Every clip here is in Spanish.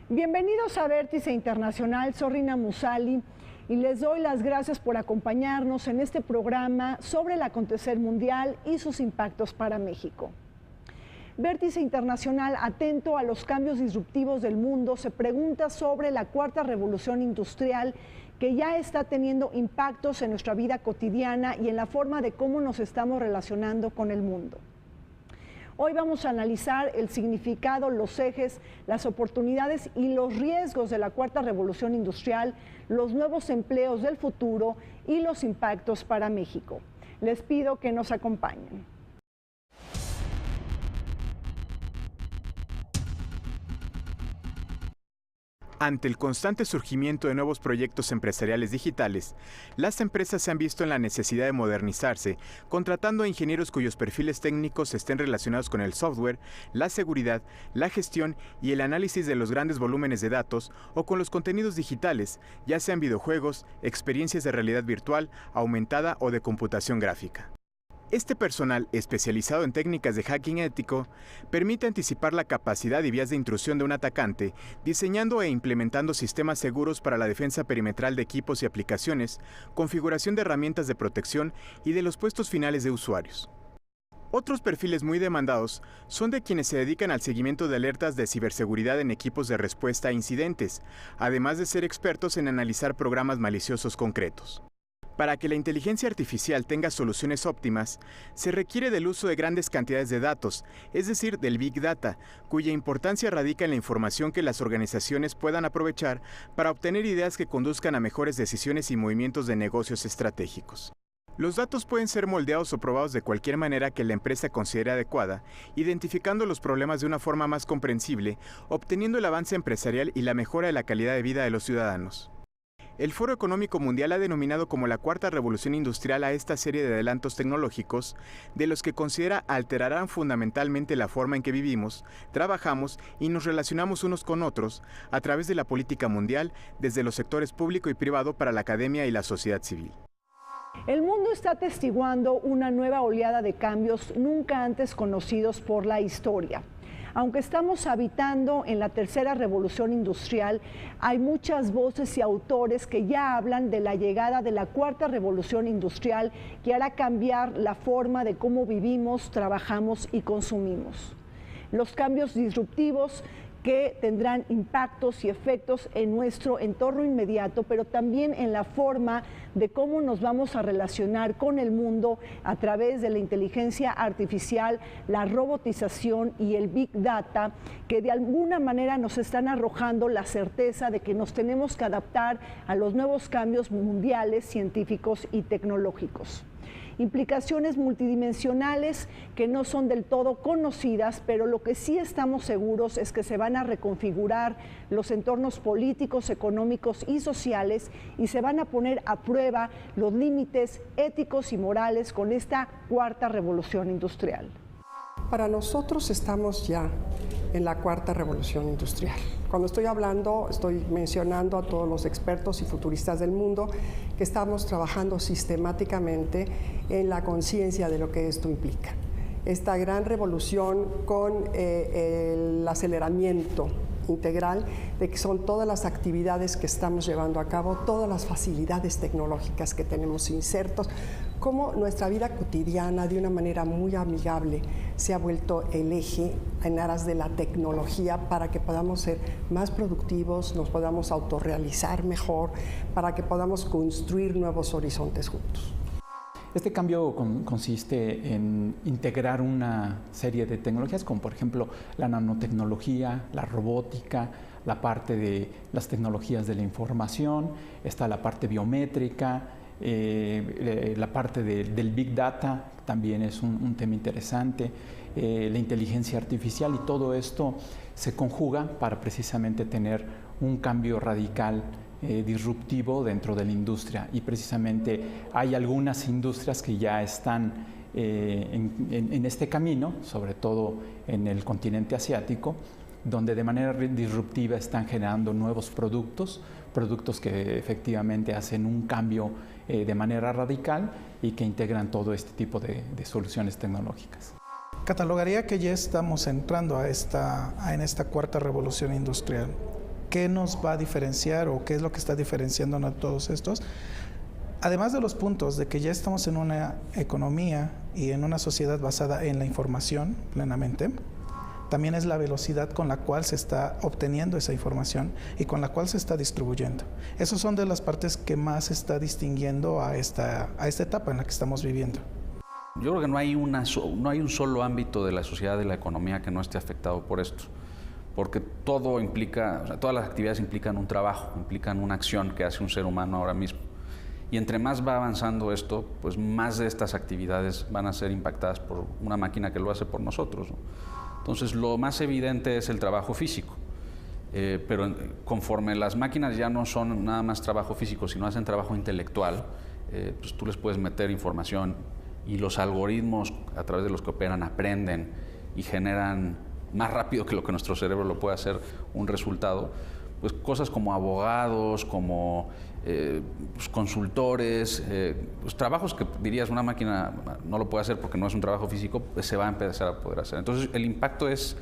Bienvenidos a Vértice Internacional, soy Rina Musali y les doy las gracias por acompañarnos en este programa sobre el acontecer mundial y sus impactos para México. Vértice Internacional, atento a los cambios disruptivos del mundo, se pregunta sobre la cuarta revolución industrial que ya está teniendo impactos en nuestra vida cotidiana y en la forma de cómo nos estamos relacionando con el mundo. Hoy vamos a analizar el significado, los ejes, las oportunidades y los riesgos de la cuarta revolución industrial, los nuevos empleos del futuro y los impactos para México. Les pido que nos acompañen. Ante el constante surgimiento de nuevos proyectos empresariales digitales, las empresas se han visto en la necesidad de modernizarse, contratando a ingenieros cuyos perfiles técnicos estén relacionados con el software, la seguridad, la gestión y el análisis de los grandes volúmenes de datos o con los contenidos digitales, ya sean videojuegos, experiencias de realidad virtual, aumentada o de computación gráfica. Este personal, especializado en técnicas de hacking ético, permite anticipar la capacidad y vías de intrusión de un atacante, diseñando e implementando sistemas seguros para la defensa perimetral de equipos y aplicaciones, configuración de herramientas de protección y de los puestos finales de usuarios. Otros perfiles muy demandados son de quienes se dedican al seguimiento de alertas de ciberseguridad en equipos de respuesta a incidentes, además de ser expertos en analizar programas maliciosos concretos. Para que la inteligencia artificial tenga soluciones óptimas, se requiere del uso de grandes cantidades de datos, es decir, del Big Data, cuya importancia radica en la información que las organizaciones puedan aprovechar para obtener ideas que conduzcan a mejores decisiones y movimientos de negocios estratégicos. Los datos pueden ser moldeados o probados de cualquier manera que la empresa considere adecuada, identificando los problemas de una forma más comprensible, obteniendo el avance empresarial y la mejora de la calidad de vida de los ciudadanos. El Foro Económico Mundial ha denominado como la cuarta revolución industrial a esta serie de adelantos tecnológicos, de los que considera alterarán fundamentalmente la forma en que vivimos, trabajamos y nos relacionamos unos con otros a través de la política mundial, desde los sectores público y privado para la academia y la sociedad civil. El mundo está atestiguando una nueva oleada de cambios nunca antes conocidos por la historia. Aunque estamos habitando en la tercera revolución industrial, hay muchas voces y autores que ya hablan de la llegada de la cuarta revolución industrial que hará cambiar la forma de cómo vivimos, trabajamos y consumimos. Los cambios disruptivos que tendrán impactos y efectos en nuestro entorno inmediato, pero también en la forma de cómo nos vamos a relacionar con el mundo a través de la inteligencia artificial, la robotización y el Big Data, que de alguna manera nos están arrojando la certeza de que nos tenemos que adaptar a los nuevos cambios mundiales, científicos y tecnológicos. Implicaciones multidimensionales que no son del todo conocidas, pero lo que sí estamos seguros es que se van a reconfigurar los entornos políticos, económicos y sociales y se van a poner a prueba los límites éticos y morales con esta cuarta revolución industrial. Para nosotros estamos ya en la cuarta revolución industrial. Cuando estoy hablando, estoy mencionando a todos los expertos y futuristas del mundo que estamos trabajando sistemáticamente en la conciencia de lo que esto implica. Esta gran revolución con el aceleramiento integral de que son todas las actividades que estamos llevando a cabo, todas las facilidades tecnológicas que tenemos insertos, cómo nuestra vida cotidiana de una manera muy amigable se ha vuelto el eje en aras de la tecnología para que podamos ser más productivos, nos podamos autorrealizar mejor, para que podamos construir nuevos horizontes juntos. Este cambio consiste en integrar una serie de tecnologías como por ejemplo la nanotecnología, la robótica, la parte de las tecnologías de la información, está la parte biométrica, la parte del Big Data también es un tema interesante, la inteligencia artificial, y todo esto se conjuga para precisamente tener un cambio radical disruptivo dentro de la industria, y precisamente hay algunas industrias que ya están en este camino, sobre todo en el continente asiático, donde de manera disruptiva están generando nuevos productos que efectivamente hacen un cambio de manera radical y que integran todo este tipo de soluciones tecnológicas. Catalogaría que ya estamos entrando en esta cuarta revolución industrial. qué nos va a diferenciar o qué es lo que está diferenciándonos a todos estos. Además de los puntos de que ya estamos en una economía y en una sociedad basada en la información plenamente, también es la velocidad con la cual se está obteniendo esa información y con la cual se está distribuyendo. Esas son de las partes que más se está distinguiendo a esta etapa en la que estamos viviendo. Yo creo que no hay un solo ámbito de la sociedad, de la economía, que no esté afectado por esto, porque todo implica, o sea, todas las actividades implican un trabajo, implican una acción que hace un ser humano ahora mismo. Y entre más va avanzando esto, pues más de estas actividades van a ser impactadas por una máquina que lo hace por nosotros, ¿no? Entonces, lo más evidente es el trabajo físico, pero conforme las máquinas ya no son nada más trabajo físico, sino hacen trabajo intelectual, pues tú les puedes meter información y los algoritmos a través de los que operan aprenden y generan más rápido que lo que nuestro cerebro lo puede hacer un resultado, pues cosas como abogados, como pues consultores, pues trabajos que dirías una máquina no lo puede hacer porque no es un trabajo físico, pues se va a empezar a poder hacer. Entonces el impacto es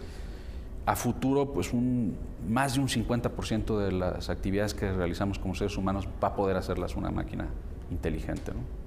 a futuro, pues más de un 50% de las actividades que realizamos como seres humanos va a poder hacerlas una máquina inteligente, ¿no?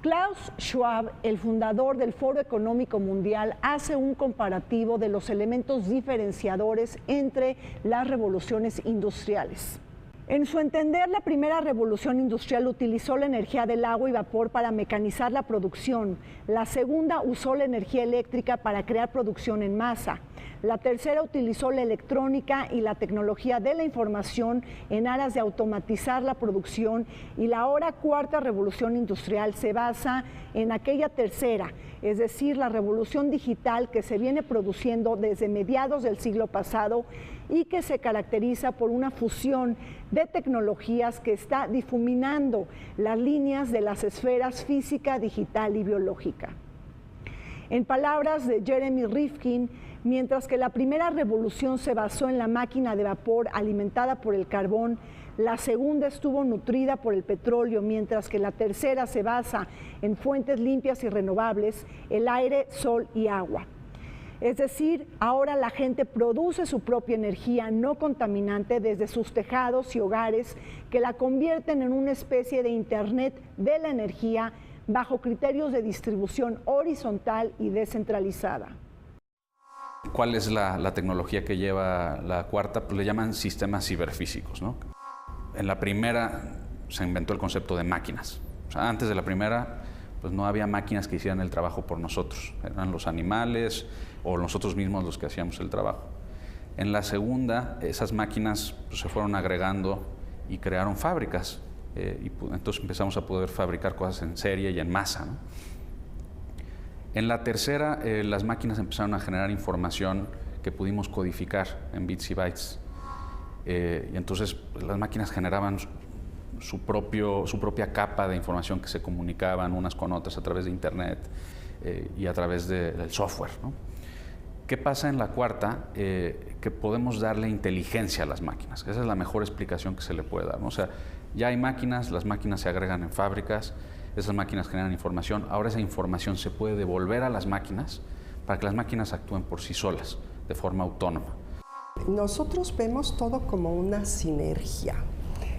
Klaus Schwab, el fundador del Foro Económico Mundial, hace un comparativo de los elementos diferenciadores entre las revoluciones industriales. En su entender, la primera revolución industrial utilizó la energía del agua y vapor para mecanizar la producción. La segunda usó la energía eléctrica para crear producción en masa. La tercera utilizó la electrónica y la tecnología de la información en aras de automatizar la producción, y la ahora cuarta revolución industrial se basa en aquella tercera, es decir, la revolución digital que se viene produciendo desde mediados del siglo pasado y que se caracteriza por una fusión de tecnologías que está difuminando las líneas de las esferas física, digital y biológica. En palabras de Jeremy Rifkin, mientras que la primera revolución se basó en la máquina de vapor alimentada por el carbón, la segunda estuvo nutrida por el petróleo, mientras que la tercera se basa en fuentes limpias y renovables, el aire, sol y agua. Es decir, ahora la gente produce su propia energía no contaminante desde sus tejados y hogares, que la convierten en una especie de Internet de la energía bajo criterios de distribución horizontal y descentralizada. ¿Cuál es la tecnología que lleva la cuarta? Pues le llaman sistemas ciberfísicos, ¿no? En la primera se inventó el concepto de máquinas. O sea, antes de la primera, pues no había máquinas que hicieran el trabajo por nosotros. Eran los animales o nosotros mismos los que hacíamos el trabajo. En la segunda, esas máquinas pues, se fueron agregando y crearon fábricas. Entonces empezamos a poder fabricar cosas en serie y en masa, ¿no? En la tercera, las máquinas empezaron a generar información que pudimos codificar en bits y bytes. Y entonces pues, las máquinas generaban su propia capa de información que se comunicaban unas con otras a través de Internet y a través del software, ¿no? ¿Qué pasa en la cuarta? Que podemos darle inteligencia a las máquinas. Esa es la mejor explicación que se le puede dar, ¿no? O sea, ya hay máquinas, las máquinas se agregan en fábricas, esas máquinas generan información, ahora esa información se puede devolver a las máquinas para que las máquinas actúen por sí solas, de forma autónoma. Nosotros vemos todo como una sinergia.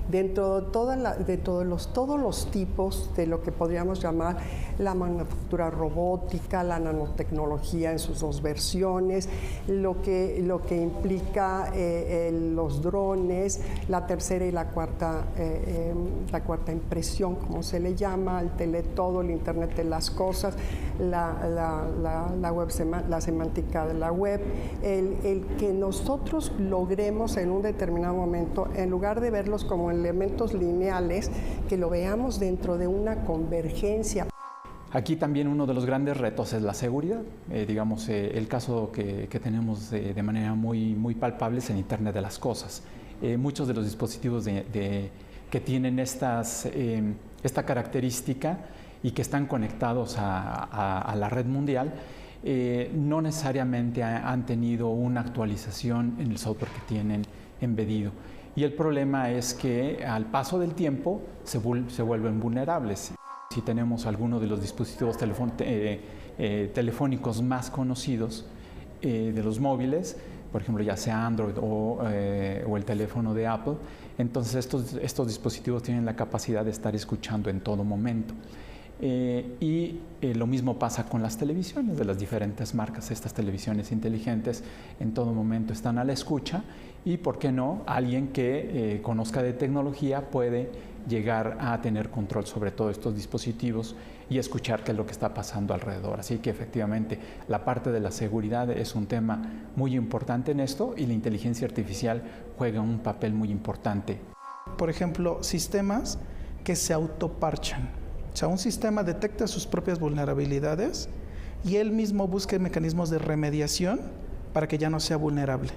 Dentro de todos los tipos de lo que podríamos llamar la manufactura robótica, la nanotecnología en sus dos versiones, lo que implica los drones, la tercera y la cuarta impresión, como se le llama, el teletodo, el Internet de las cosas, la semántica de la web, el que nosotros logremos en un determinado momento, en lugar de verlos como elementos lineales, que lo veamos dentro de una convergencia. Aquí también uno de los grandes retos es la seguridad. El caso que tenemos de manera muy palpable es en Internet de las cosas. Muchos de los dispositivos que tienen esta característica y que están conectados a la red mundial, no necesariamente han tenido una actualización en el software que tienen embedido. Y el problema es que al paso del tiempo se vuelven vulnerables. Si tenemos alguno de los dispositivos telefónicos más conocidos de los móviles, por ejemplo, ya sea Android o el teléfono de Apple. Entonces estos dispositivos tienen la capacidad de estar escuchando en todo momento. Lo mismo pasa con las televisiones de las diferentes marcas. Estas televisiones inteligentes en todo momento están a la escucha y, ¿por qué no?, alguien que conozca de tecnología puede llegar a tener control sobre todos estos dispositivos y escuchar qué es lo que está pasando alrededor. Así que efectivamente la parte de la seguridad es un tema muy importante en esto y la inteligencia artificial juega un papel muy importante. Por ejemplo, sistemas que se autoparchan. O sea, un sistema detecta sus propias vulnerabilidades y él mismo busca mecanismos de remediación para que ya no sea vulnerable.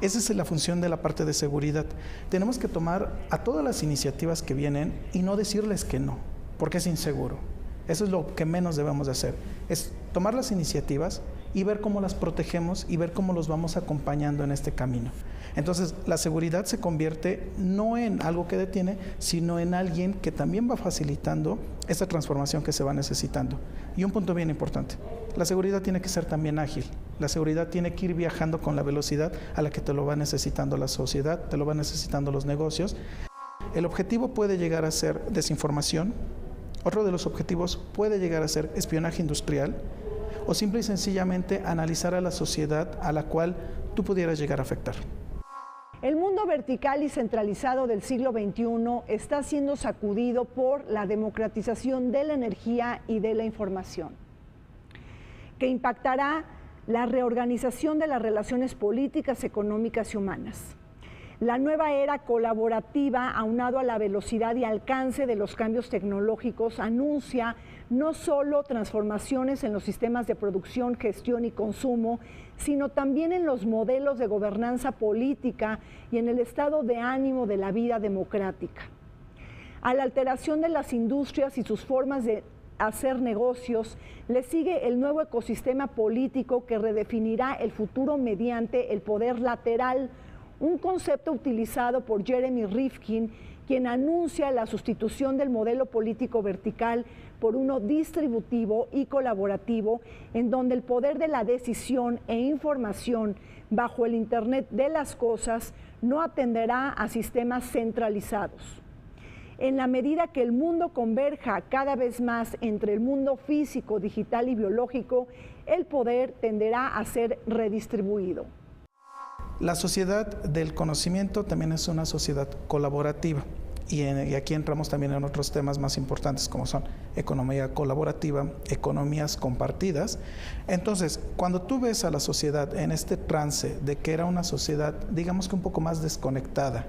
Esa es la función de la parte de seguridad. Tenemos que tomar a todas las iniciativas que vienen y no decirles que no, porque es inseguro. Eso es lo que menos debemos de hacer, es tomar las iniciativas y ver cómo las protegemos y ver cómo los vamos acompañando en este camino. Entonces, la seguridad se convierte no en algo que detiene, sino en alguien que también va facilitando esa transformación que se va necesitando. Y un punto bien importante, la seguridad tiene que ser también ágil. La seguridad tiene que ir viajando con la velocidad a la que te lo va necesitando la sociedad, te lo van necesitando los negocios. El objetivo puede llegar a ser desinformación, otro de los objetivos puede llegar a ser espionaje industrial o simple y sencillamente analizar a la sociedad a la cual tú pudieras llegar a afectar. El mundo vertical y centralizado del siglo XXI está siendo sacudido por la democratización de la energía y de la información, que impactará la reorganización de las relaciones políticas, económicas y humanas. La nueva era colaborativa, aunado a la velocidad y alcance de los cambios tecnológicos, anuncia no solo transformaciones en los sistemas de producción, gestión y consumo, sino también en los modelos de gobernanza política y en el estado de ánimo de la vida democrática. A la alteración de las industrias y sus formas de hacer negocios, le sigue el nuevo ecosistema político que redefinirá el futuro mediante el poder lateral, un concepto utilizado por Jeremy Rifkin, quien anuncia la sustitución del modelo político vertical por uno distributivo y colaborativo, en donde el poder de la decisión e información bajo el Internet de las cosas no atenderá a sistemas centralizados. En la medida que el mundo converja cada vez más entre el mundo físico, digital y biológico, el poder tenderá a ser redistribuido. La sociedad del conocimiento también es una sociedad colaborativa y aquí entramos también en otros temas más importantes como son economía colaborativa, economías compartidas. Entonces, cuando tú ves a la sociedad en este trance de que era una sociedad, digamos que un poco más desconectada,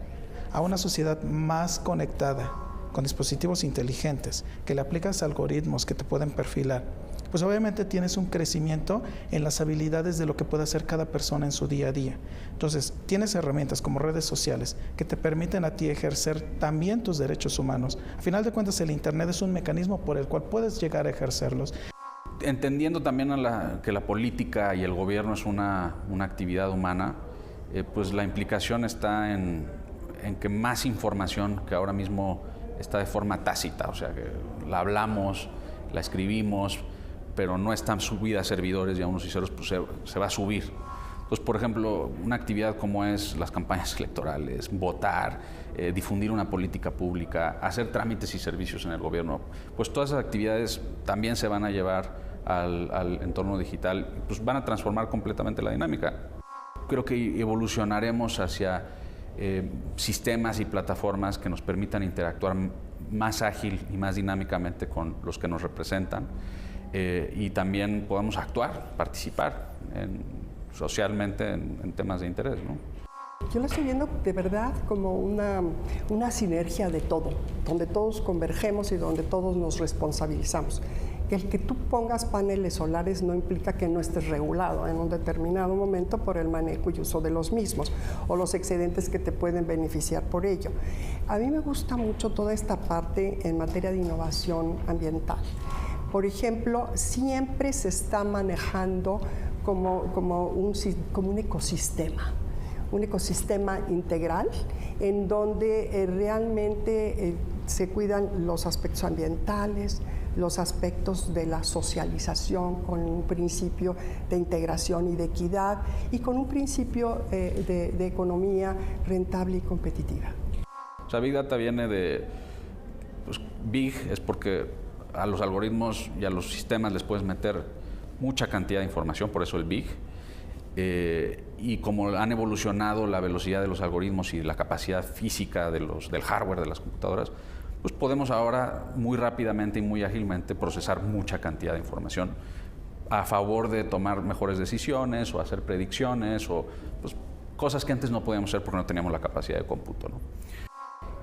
a una sociedad más conectada, con dispositivos inteligentes, que le aplicas algoritmos que te pueden perfilar, pues obviamente tienes un crecimiento en las habilidades de lo que puede hacer cada persona en su día a día. Entonces, tienes herramientas como redes sociales que te permiten a ti ejercer también tus derechos humanos. A final de cuentas, el Internet es un mecanismo por el cual puedes llegar a ejercerlos. Entendiendo también que la política y el gobierno es una actividad humana, pues la implicación está en que más información que ahora mismo está de forma tácita, o sea, que la hablamos, la escribimos, pero no están subidas a servidores y a unos y ceros, pues se va a subir. Entonces, por ejemplo, una actividad como es las campañas electorales, votar, difundir una política pública, hacer trámites y servicios en el gobierno, pues todas esas actividades también se van a llevar al entorno digital, pues van a transformar completamente la dinámica. Creo que evolucionaremos hacia sistemas y plataformas que nos permitan interactuar más ágil y más dinámicamente con los que nos representan. Y también podamos actuar, participar socialmente en temas de interés, ¿no? Yo lo estoy viendo de verdad como una sinergia de todo, donde todos convergemos y donde todos nos responsabilizamos. El que tú pongas paneles solares no implica que no estés regulado en un determinado momento por el manejo y uso de los mismos o los excedentes que te pueden beneficiar por ello. A mí me gusta mucho toda esta parte en materia de innovación ambiental. Por ejemplo, siempre se está manejando como un ecosistema integral en donde realmente Se cuidan los aspectos ambientales, los aspectos de la socialización con un principio de integración y de equidad y con un principio de economía rentable y competitiva. O sea, Big Data viene de, pues, Big es porque a los algoritmos y a los sistemas les puedes meter mucha cantidad de información, por eso el Big. Y como han evolucionado la velocidad de los algoritmos y la capacidad física del hardware de las computadoras, pues podemos ahora muy rápidamente y muy ágilmente procesar mucha cantidad de información a favor de tomar mejores decisiones o hacer predicciones o pues, cosas que antes no podíamos hacer porque no teníamos la capacidad de cómputo, ¿no?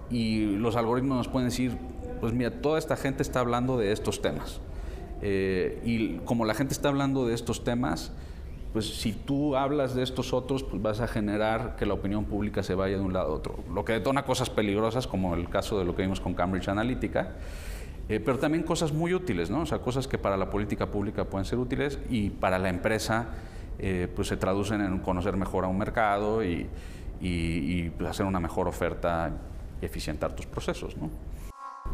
Y los algoritmos nos pueden decir, pues mira, toda esta gente está hablando de estos temas. Y como la gente está hablando de estos temas, pues si tú hablas de estos otros, pues vas a generar que la opinión pública se vaya de un lado a otro. Lo que detona cosas peligrosas, como el caso de lo que vimos con Cambridge Analytica, pero también cosas muy útiles, ¿no? O sea, cosas que para la política pública pueden ser útiles y para la empresa pues se traducen en conocer mejor a un mercado y pues hacer una mejor oferta y eficientar tus procesos, ¿no?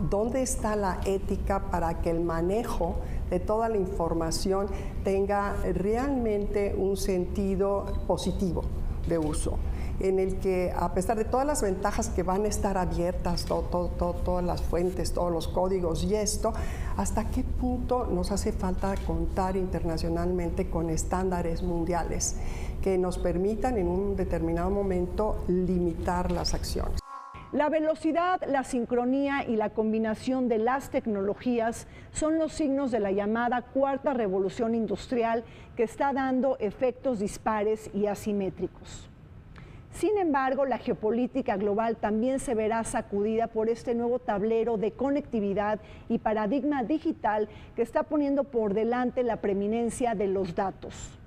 ¿Dónde está la ética para que el manejo de toda la información tenga realmente un sentido positivo de uso? En el que, a pesar de todas las ventajas que van a estar abiertas, todas las fuentes, todos los códigos y esto, ¿hasta qué punto nos hace falta contar internacionalmente con estándares mundiales que nos permitan en un determinado momento limitar las acciones? La velocidad, la sincronía y la combinación de las tecnologías son los signos de la llamada cuarta revolución industrial que está dando efectos dispares y asimétricos. Sin embargo, la geopolítica global también se verá sacudida por este nuevo tablero de conectividad y paradigma digital que está poniendo por delante la preeminencia de los datos.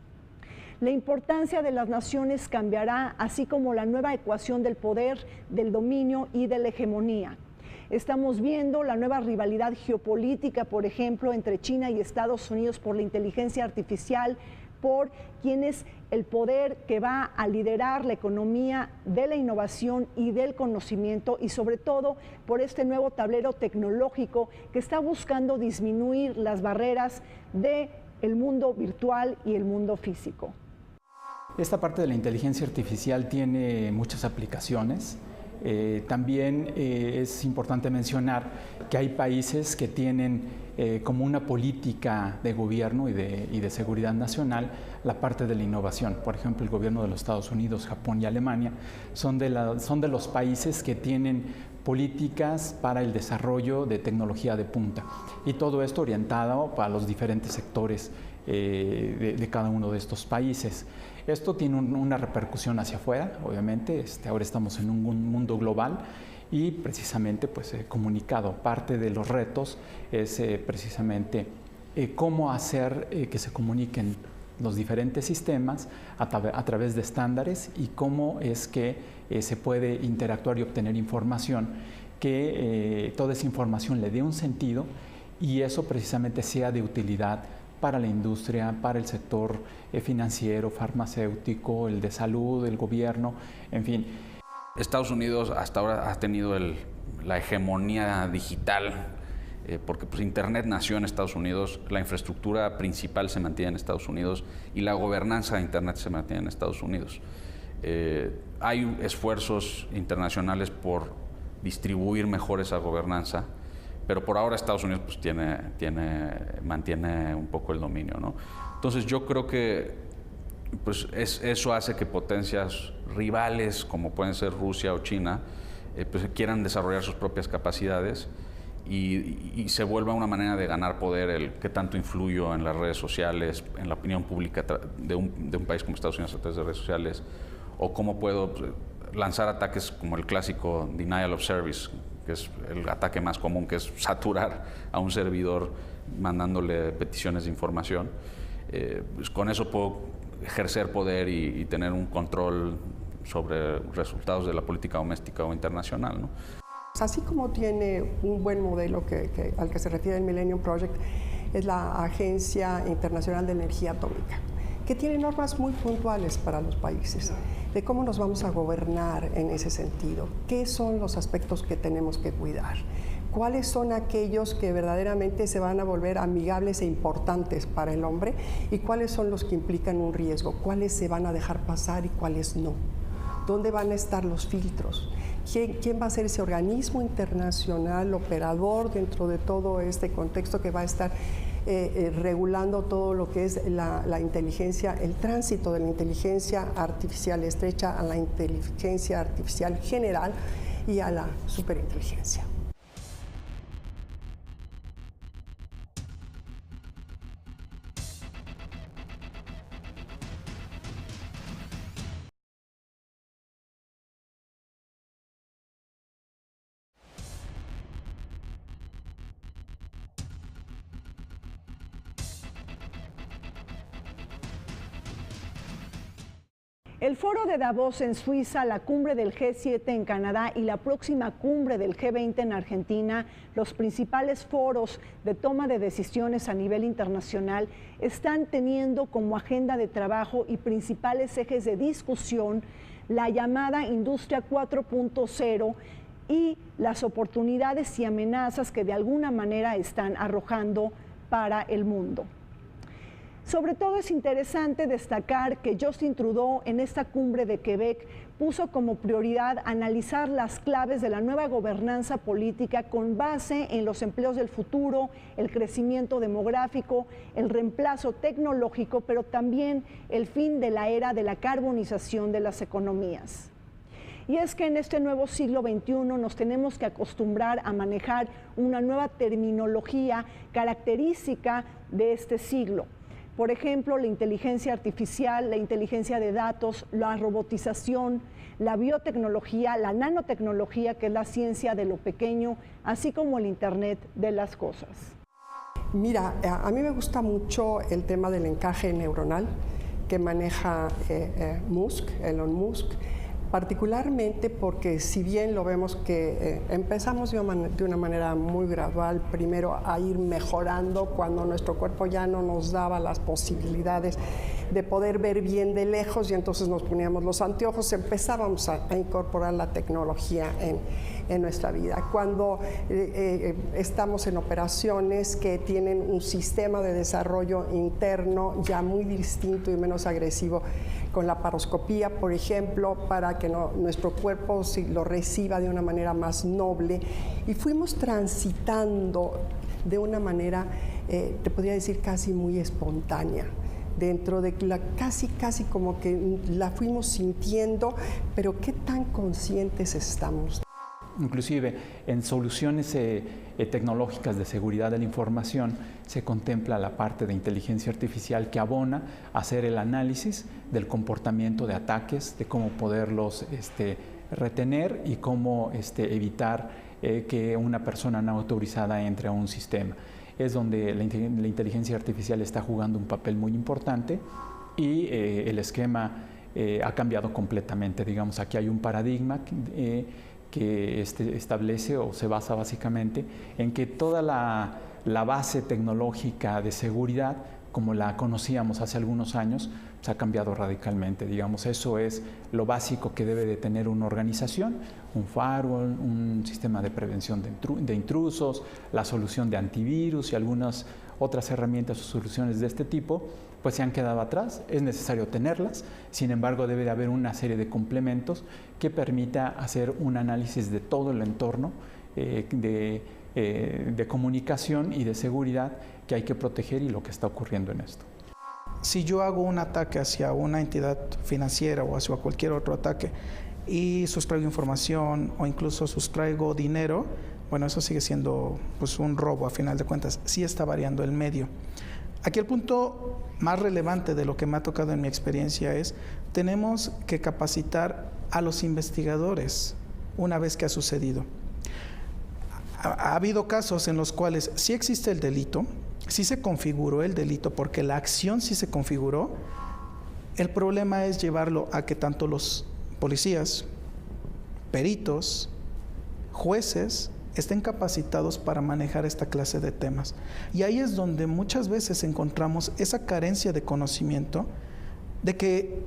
La importancia de las naciones cambiará, así como la nueva ecuación del poder, del dominio y de la hegemonía. Estamos viendo la nueva rivalidad geopolítica, por ejemplo, entre China y Estados Unidos por la inteligencia artificial, por quién es el poder que va a liderar la economía de la innovación y del conocimiento y sobre todo por este nuevo tablero tecnológico que está buscando disminuir las barreras del mundo virtual y el mundo físico. Esta parte de la inteligencia artificial tiene muchas aplicaciones. También es importante mencionar que hay países que tienen como una política de gobierno y de seguridad nacional la parte de la innovación. Por ejemplo, el gobierno de los Estados Unidos, Japón y Alemania son de los países que tienen políticas para el desarrollo de tecnología de punta. Y todo esto orientado para los diferentes sectores de cada uno de estos países. Esto tiene una repercusión hacia afuera, obviamente. Ahora estamos en un mundo global y precisamente pues comunicado. Parte de los retos es precisamente cómo hacer que se comuniquen los diferentes sistemas a través de estándares y cómo es que se puede interactuar y obtener información, que toda esa información le dé un sentido y eso precisamente sea de utilidad para la industria, para el sector financiero, farmacéutico, el de salud, el gobierno, en fin. Estados Unidos hasta ahora ha tenido la hegemonía digital, porque pues, Internet nació en Estados Unidos, la infraestructura principal se mantiene en Estados Unidos y la gobernanza de Internet se mantiene en Estados Unidos. Hay esfuerzos internacionales por distribuir mejor esa gobernanza, pero por ahora Estados Unidos pues, mantiene un poco el dominio, ¿no? Entonces yo creo que pues, eso hace que potencias rivales como pueden ser Rusia o China pues, quieran desarrollar sus propias capacidades y se vuelva una manera de ganar poder el que tanto influyo en las redes sociales, en la opinión pública de un país como Estados Unidos a través de redes sociales, o cómo puedo pues, lanzar ataques como el clásico denial of service, que es el ataque más común, que es saturar a un servidor mandándole peticiones de información. Pues con eso puedo ejercer poder y tener un control sobre resultados de la política doméstica o internacional, ¿no? Así como tiene un buen modelo al que se refiere el Millennium Project, es la Agencia Internacional de Energía Atómica, que tiene normas muy puntuales para los países, de cómo nos vamos a gobernar en ese sentido, qué son los aspectos que tenemos que cuidar, cuáles son aquellos que verdaderamente se van a volver amigables e importantes para el hombre y cuáles son los que implican un riesgo, cuáles se van a dejar pasar y cuáles no. ¿Dónde van a estar los filtros? ¿Quién va a ser ese organismo internacional operador dentro de todo este contexto que va a estar regulando todo lo que es la inteligencia, el tránsito de la inteligencia artificial estrecha a la inteligencia artificial general y a la superinteligencia? El foro de Davos en Suiza, la cumbre del G7 en Canadá y la próxima cumbre del G20 en Argentina, los principales foros de toma de decisiones a nivel internacional, están teniendo como agenda de trabajo y principales ejes de discusión la llamada Industria 4.0 y las oportunidades y amenazas que de alguna manera están arrojando para el mundo. Sobre todo es interesante destacar que Justin Trudeau en esta cumbre de Quebec puso como prioridad analizar las claves de la nueva gobernanza política con base en los empleos del futuro, el crecimiento demográfico, el reemplazo tecnológico, pero también el fin de la era de la carbonización de las economías. Y es que en este nuevo siglo XXI nos tenemos que acostumbrar a manejar una nueva terminología característica de este siglo. Por ejemplo, la inteligencia artificial, la inteligencia de datos, la robotización, la biotecnología, la nanotecnología, que es la ciencia de lo pequeño, así como el Internet de las cosas. Mira, a mí me gusta mucho el tema del encaje neuronal que maneja Elon Musk, particularmente porque si bien lo vemos que empezamos de una manera muy gradual, primero a ir mejorando cuando nuestro cuerpo ya no nos daba las posibilidades de poder ver bien de lejos y entonces nos poníamos los anteojos, empezábamos a incorporar la tecnología en nuestra vida. Cuando estamos en operaciones que tienen un sistema de desarrollo interno ya muy distinto y menos agresivo, con la paroscopía, por ejemplo, para que nuestro cuerpo lo reciba de una manera más noble. Y fuimos transitando de una manera, te podría decir, casi muy espontánea, dentro de la casi como que la fuimos sintiendo, pero qué tan conscientes estamos. Inclusive en soluciones tecnológicas de seguridad de la información se contempla la parte de inteligencia artificial que abona a hacer el análisis del comportamiento de ataques, de cómo poderlos retener y cómo evitar que una persona no autorizada entre a un sistema. Es donde la inteligencia artificial está jugando un papel muy importante y el esquema ha cambiado completamente. Digamos, aquí hay un paradigma que establece o se basa básicamente en que toda la base tecnológica de seguridad, como la conocíamos hace algunos años, se ha cambiado radicalmente. Digamos, eso es lo básico que debe de tener una organización, un firewall, un sistema de prevención de intrusos, la solución de antivirus y algunas otras herramientas o soluciones de este tipo, pues se han quedado atrás. Es necesario tenerlas, sin embargo debe de haber una serie de complementos que permita hacer un análisis de todo el entorno de comunicación y de seguridad que hay que proteger y lo que está ocurriendo en esto. Si yo hago un ataque hacia una entidad financiera o hacia cualquier otro ataque y sustraigo información o incluso sustraigo dinero, bueno, eso sigue siendo pues, un robo a final de cuentas. Sí está variando el medio. Aquí el punto más relevante de lo que me ha tocado en mi experiencia es tenemos que capacitar a los investigadores una vez que ha sucedido. Ha habido casos en los cuales sí existe el delito, sí se configuró el delito porque la acción sí se configuró. El problema es llevarlo a que tanto los policías, peritos, jueces estén capacitados para manejar esta clase de temas. Y ahí es donde muchas veces encontramos esa carencia de conocimiento de que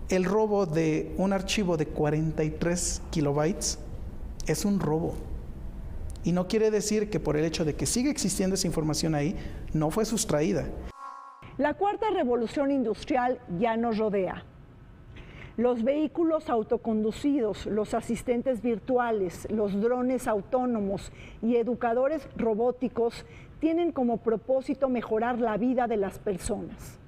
el robo de un archivo de 43 kilobytes es un robo. Y no quiere decir que por el hecho de que sigue existiendo esa información ahí, no fue sustraída. La cuarta revolución industrial ya nos rodea. Los vehículos autoconducidos, los asistentes virtuales, los drones autónomos y educadores robóticos tienen como propósito mejorar la vida de las personas.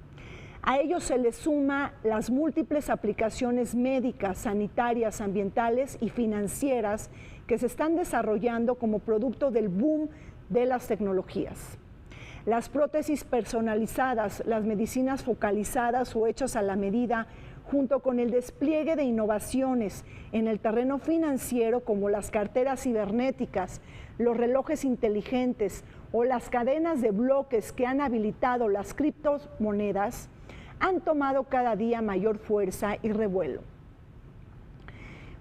A ellos se les suma las múltiples aplicaciones médicas, sanitarias, ambientales y financieras que se están desarrollando como producto del boom de las tecnologías. Las prótesis personalizadas, las medicinas focalizadas o hechas a la medida, junto con el despliegue de innovaciones en el terreno financiero como las carteras cibernéticas, los relojes inteligentes o las cadenas de bloques que han habilitado las criptomonedas, han tomado cada día mayor fuerza y revuelo.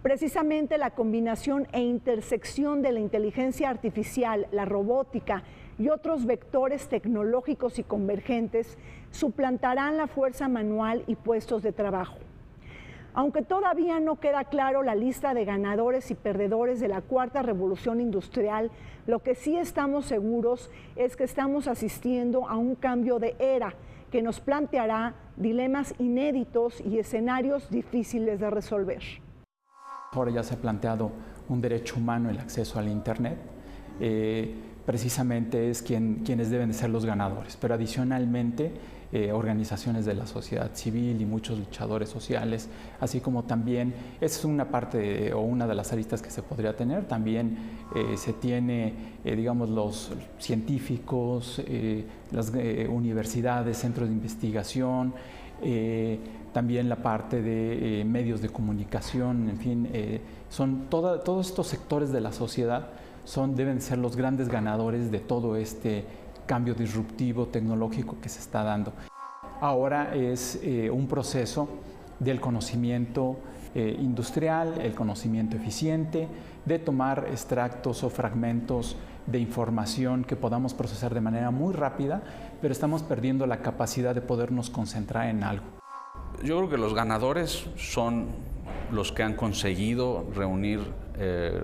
Precisamente la combinación e intersección de la inteligencia artificial, la robótica y otros vectores tecnológicos y convergentes suplantarán la fuerza manual y puestos de trabajo. Aunque todavía no queda claro la lista de ganadores y perdedores de la cuarta revolución industrial, lo que sí estamos seguros es que estamos asistiendo a un cambio de era que nos planteará dilemas inéditos y escenarios difíciles de resolver. Ahora ya se ha planteado un derecho humano, el acceso al Internet. Precisamente es quienes deben de ser los ganadores, pero adicionalmente organizaciones de la sociedad civil y muchos luchadores sociales, así como también, esa es una parte o una de las aristas que se podría tener, también se tiene, digamos, los científicos, las universidades, centros de investigación, también la parte de medios de comunicación, en fin, son todos estos sectores de la sociedad deben ser los grandes ganadores de todo este cambio disruptivo tecnológico que se está dando. Ahora es un proceso del conocimiento industrial, el conocimiento eficiente, de tomar extractos o fragmentos de información que podamos procesar de manera muy rápida, pero estamos perdiendo la capacidad de podernos concentrar en algo. Yo creo que los ganadores son los que han conseguido reunir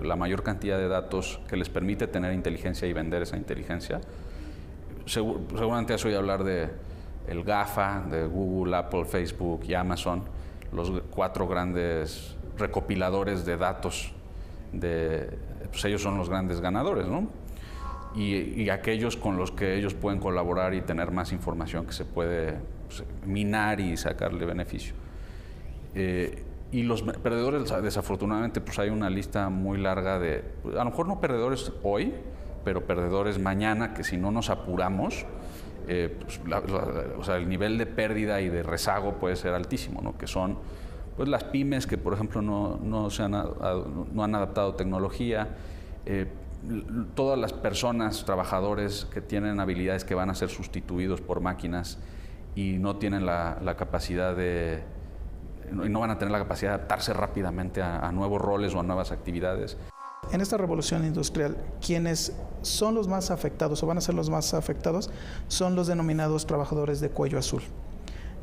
la mayor cantidad de datos que les permite tener inteligencia y vender esa inteligencia. Seguramente has oído hablar de el GAFA, de Google, Apple, Facebook y Amazon, los 4 grandes recopiladores de datos, pues ellos son los grandes ganadores, ¿no? Y aquellos con los que ellos pueden colaborar y tener más información que se puede pues, minar y sacarle beneficio. Y los perdedores, desafortunadamente, pues hay una lista muy larga de, a lo mejor no perdedores hoy, pero perdedores mañana, que si no nos apuramos, pues o sea, el nivel de pérdida y de rezago puede ser altísimo, ¿no? Que son pues, las pymes que, por ejemplo, no han adaptado tecnología, todas las personas, trabajadores que tienen habilidades que van a ser sustituidos por máquinas y no tienen la capacidad y no van a tener la capacidad de adaptarse rápidamente a nuevos roles o a nuevas actividades. En esta revolución industrial, quienes son los más afectados o van a ser los más afectados son los denominados trabajadores de cuello azul.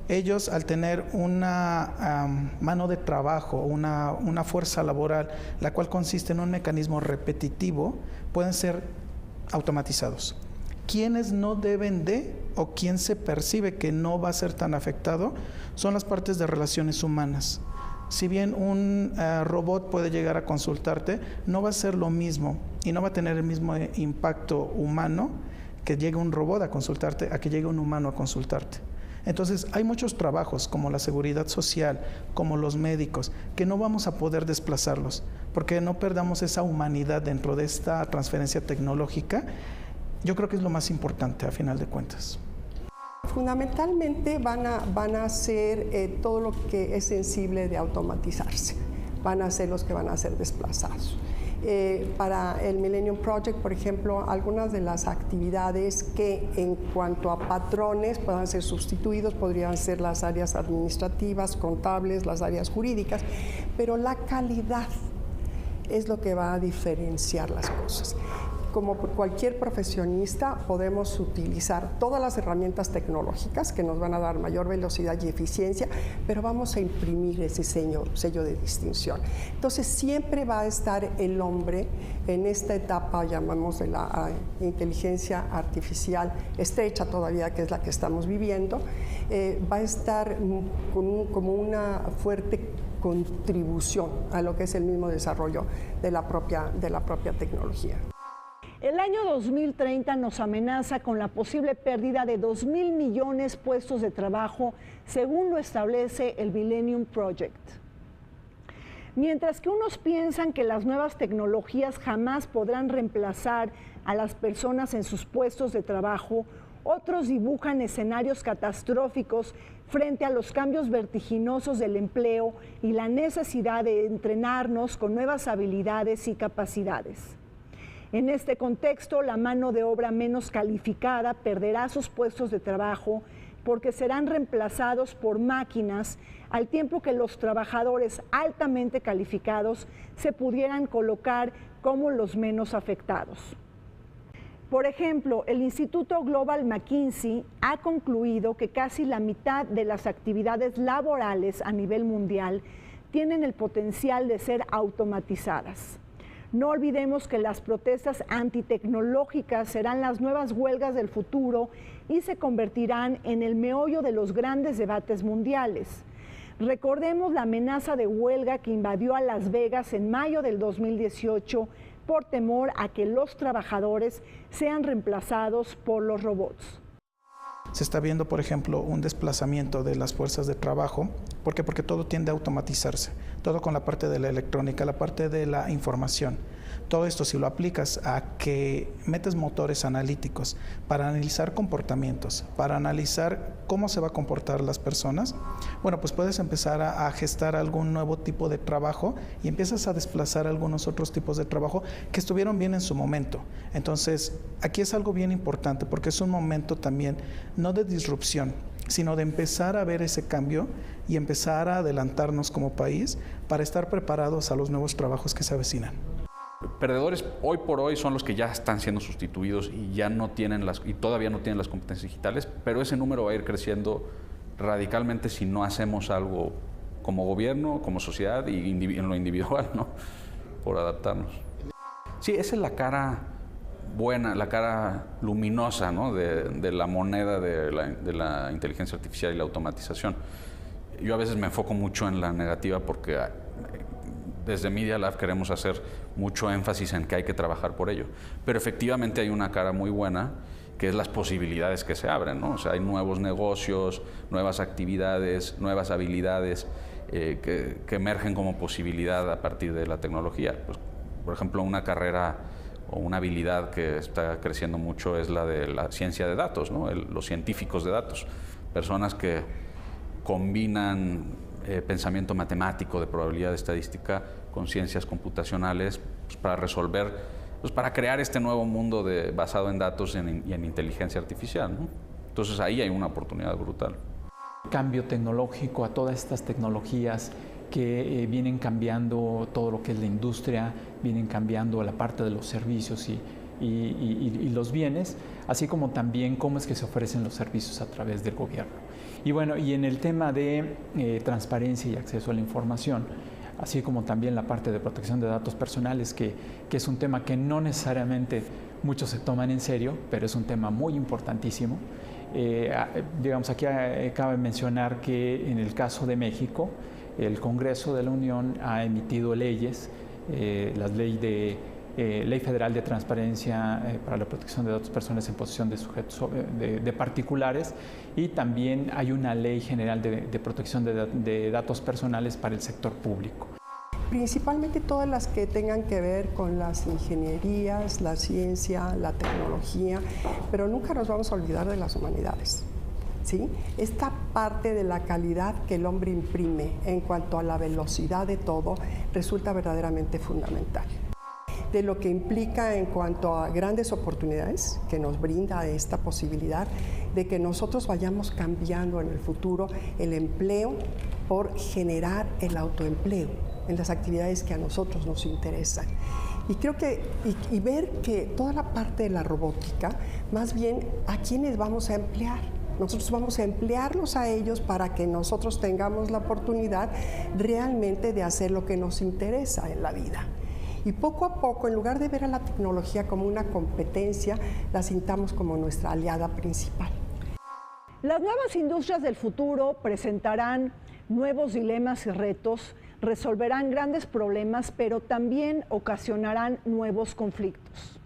Ellos, al tener una mano de trabajo, una fuerza laboral, la cual consiste en un mecanismo repetitivo, pueden ser automatizados. ¿Quiénes no deben de, o quién se percibe que no va a ser tan afectado, son las partes de relaciones humanas? Si bien un robot puede llegar a consultarte, no va a ser lo mismo y no va a tener el mismo impacto humano que llegue un robot a consultarte a que llegue un humano a consultarte. Entonces, hay muchos trabajos como la seguridad social, como los médicos, que no vamos a poder desplazarlos, porque no perdamos esa humanidad dentro de esta transferencia tecnológica. Yo creo que es lo más importante a final de cuentas. Fundamentalmente van a ser todo lo que es sensible de automatizarse, van a ser los que van a ser desplazados. Para el Millennium Project, por ejemplo, algunas de las actividades que en cuanto a patrones puedan ser sustituidos podrían ser las áreas administrativas, contables, las áreas jurídicas, pero la calidad es lo que va a diferenciar las cosas. como cualquier profesionista, podemos utilizar todas las herramientas tecnológicas que nos van a dar mayor velocidad y eficiencia, pero vamos a imprimir ese sello de distinción. Entonces, siempre va a estar el hombre en esta etapa, llamamos de la inteligencia artificial estrecha todavía, que es la que estamos viviendo, va a estar como una fuerte contribución a lo que es el mismo desarrollo de la propia tecnología. El año 2030 nos amenaza con la posible pérdida de 2,000 millones puestos de trabajo, según lo establece el Millennium Project. Mientras que unos piensan que las nuevas tecnologías jamás podrán reemplazar a las personas en sus puestos de trabajo, otros dibujan escenarios catastróficos frente a los cambios vertiginosos del empleo y la necesidad de entrenarnos con nuevas habilidades y capacidades. En este contexto, la mano de obra menos calificada perderá sus puestos de trabajo porque serán reemplazados por máquinas, al tiempo que los trabajadores altamente calificados se pudieran colocar como los menos afectados. Por ejemplo, el Instituto Global McKinsey ha concluido que casi la mitad de las actividades laborales a nivel mundial tienen el potencial de ser automatizadas. No olvidemos que las protestas antitecnológicas serán las nuevas huelgas del futuro y se convertirán en el meollo de los grandes debates mundiales. Recordemos la amenaza de huelga que invadió a Las Vegas en mayo del 2018 por temor a que los trabajadores sean reemplazados por los robots. Se está viendo, por ejemplo, un desplazamiento de las fuerzas de trabajo. ¿Por qué? Porque todo tiende a automatizarse. Todo con la parte de la electrónica, la parte de la información. Todo esto, si lo aplicas a que metes motores analíticos para analizar comportamientos, para analizar cómo se va a comportar las personas, bueno, pues puedes empezar a gestar algún nuevo tipo de trabajo y empiezas a desplazar algunos otros tipos de trabajo que estuvieron bien en su momento. Entonces, aquí es algo bien importante porque es un momento también no de disrupción, sino de empezar a ver ese cambio y empezar a adelantarnos como país para estar preparados a los nuevos trabajos que se avecinan. Perdedores hoy por hoy son los que ya están siendo sustituidos y ya no tienen y todavía no tienen las competencias digitales, pero ese número va a ir creciendo radicalmente si no hacemos algo como gobierno, como sociedad y en lo individual, ¿no? Por adaptarnos. Sí, esa es la cara buena, la cara luminosa, ¿no? de la moneda de la inteligencia artificial y la automatización. Yo a veces me enfoco mucho en la negativa porque desde Media Lab queremos hacer mucho énfasis en que hay que trabajar por ello. Pero efectivamente hay una cara muy buena, que es las posibilidades que se abren, ¿no? O sea, hay nuevos negocios, nuevas actividades, nuevas habilidades que emergen como posibilidad a partir de la tecnología. Pues, por ejemplo, una carrera o una habilidad que está creciendo mucho es la de la ciencia de datos, ¿no? Los científicos de datos. Personas que combinan pensamiento matemático de probabilidad estadística con ciencias computacionales pues, para resolver, pues, para crear este nuevo mundo basado en datos y en inteligencia artificial, ¿no? Entonces ahí hay una oportunidad brutal. Cambio tecnológico a todas estas tecnologías que vienen cambiando todo lo que es la industria, vienen cambiando la parte de los servicios y los bienes, así como también cómo es que se ofrecen los servicios a través del gobierno. Y bueno, y en el tema de transparencia y acceso a la información, así como también la parte de protección de datos personales, que es un tema que no necesariamente muchos se toman en serio, pero es un tema muy importantísimo. Digamos, aquí cabe mencionar que en el caso de México, el Congreso de la Unión ha emitido leyes, la Ley Federal de Transparencia para la Protección de Datos Personales en posesión de sujetos de particulares, y también hay una Ley General de Protección de Datos Personales para el sector público. Principalmente todas las que tengan que ver con las ingenierías, la ciencia, la tecnología, pero nunca nos vamos a olvidar de las humanidades. ¿Sí? Esta parte de la calidad que el hombre imprime en cuanto a la velocidad de todo resulta verdaderamente fundamental. De lo que implica en cuanto a grandes oportunidades que nos brinda esta posibilidad de que nosotros vayamos cambiando en el futuro el empleo por generar el autoempleo en las actividades que a nosotros nos interesan. Y creo que, y ver que toda la parte de la robótica, más bien, ¿a quiénes vamos a emplear? Nosotros vamos a emplearlos a ellos para que nosotros tengamos la oportunidad realmente de hacer lo que nos interesa en la vida. Y poco a poco, en lugar de ver a la tecnología como una competencia, la sintamos como nuestra aliada principal. Las nuevas industrias del futuro presentarán nuevos dilemas y retos, resolverán grandes problemas, pero también ocasionarán nuevos conflictos.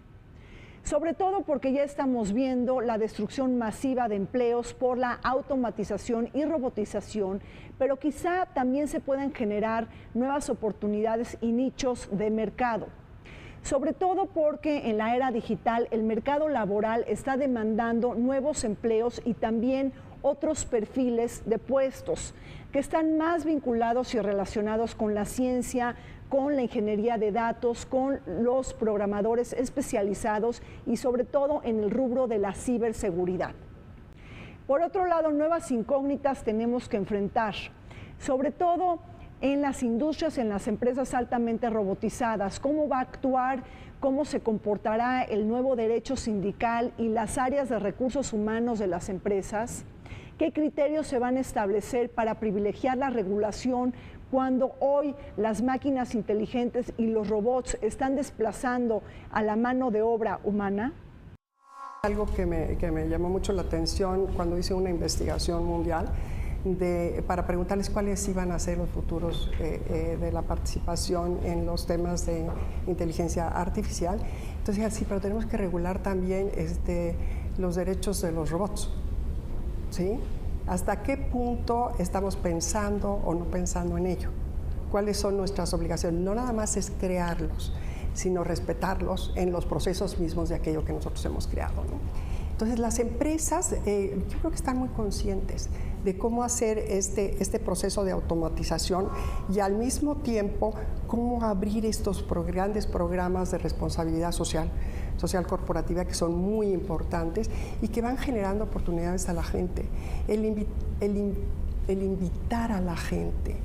Sobre todo porque ya estamos viendo la destrucción masiva de empleos por la automatización y robotización, pero quizá también se puedan generar nuevas oportunidades y nichos de mercado. Sobre todo porque en la era digital el mercado laboral está demandando nuevos empleos y también otros perfiles de puestos que están más vinculados y relacionados con la ciencia, con la ingeniería de datos, con los programadores especializados y sobre todo en el rubro de la ciberseguridad. Por otro lado, nuevas incógnitas tenemos que enfrentar, sobre todo en las industrias, en las empresas altamente robotizadas, cómo va a actuar, cómo se comportará el nuevo derecho sindical y las áreas de recursos humanos de las empresas, qué criterios se van a establecer para privilegiar la regulación cuando hoy las máquinas inteligentes y los robots están desplazando a la mano de obra humana. Algo que me llamó mucho la atención cuando hice una investigación mundial para preguntarles cuáles iban a ser los futuros de la participación en los temas de inteligencia artificial. Entonces, sí, pero tenemos que regular también los derechos de los robots, ¿sí? ¿Hasta qué punto estamos pensando o no pensando en ello? ¿Cuáles son nuestras obligaciones? No nada más es crearlos, sino respetarlos en los procesos mismos de aquello que nosotros hemos creado, ¿no? Entonces, las empresas, yo creo que están muy conscientes de cómo hacer este proceso de automatización y al mismo tiempo cómo abrir estos grandes programas de responsabilidad social corporativa que son muy importantes y que van generando oportunidades a la gente. El invitar a la gente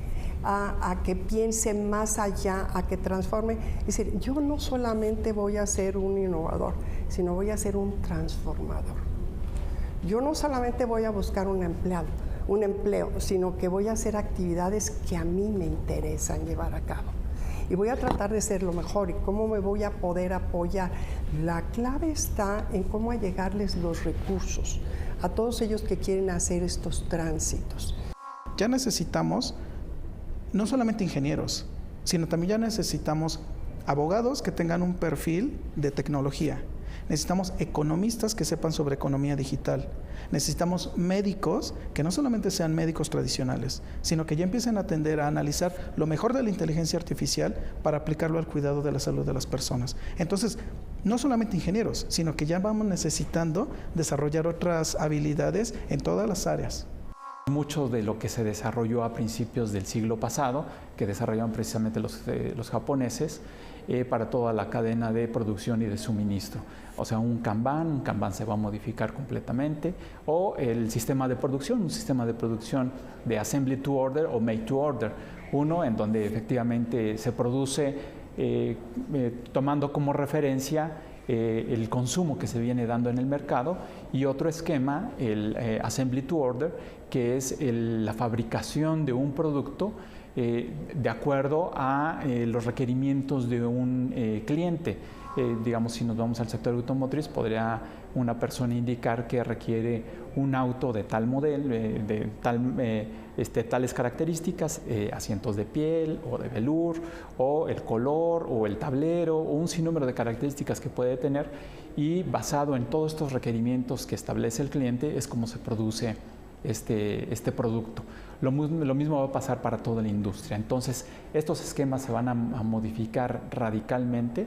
a que piense más allá, a que transforme. Es decir, yo no solamente voy a ser un innovador, sino voy a ser un transformador. Yo no solamente voy a buscar un empleo, sino que voy a hacer actividades que a mí me interesan llevar a cabo. Y voy a tratar de ser lo mejor. ¿Y cómo me voy a poder apoyar? La clave está en cómo allegarles los recursos a todos ellos que quieren hacer estos tránsitos. Ya necesitamos no solamente ingenieros, sino también ya necesitamos abogados que tengan un perfil de tecnología. Necesitamos economistas que sepan sobre economía digital. Necesitamos médicos que no solamente sean médicos tradicionales, sino que ya empiecen a atender a analizar lo mejor de la inteligencia artificial para aplicarlo al cuidado de la salud de las personas. Entonces, no solamente ingenieros, sino que ya vamos necesitando desarrollar otras habilidades en todas las áreas. Mucho de lo que se desarrolló a principios del siglo pasado, que desarrollaron precisamente los japoneses, para toda la cadena de producción y de suministro. O sea, un Kanban se va a modificar completamente, o el sistema de producción, un sistema de producción de assembly to order o made to order, uno en donde efectivamente se produce tomando como referencia el consumo que se viene dando en el mercado, y otro esquema, el assembly to order, que es la fabricación de un producto de acuerdo a los requerimientos de un cliente. Digamos, si nos vamos al sector automotriz, podría una persona indicar que requiere un auto de tal modelo, de tales características, asientos de piel o de velour, o el color, o el tablero, o un sinnúmero de características que puede tener, y basado en todos estos requerimientos que establece el cliente es como se produce este producto. Lo mismo va a pasar para toda la industria. Entonces, estos esquemas se van a modificar radicalmente.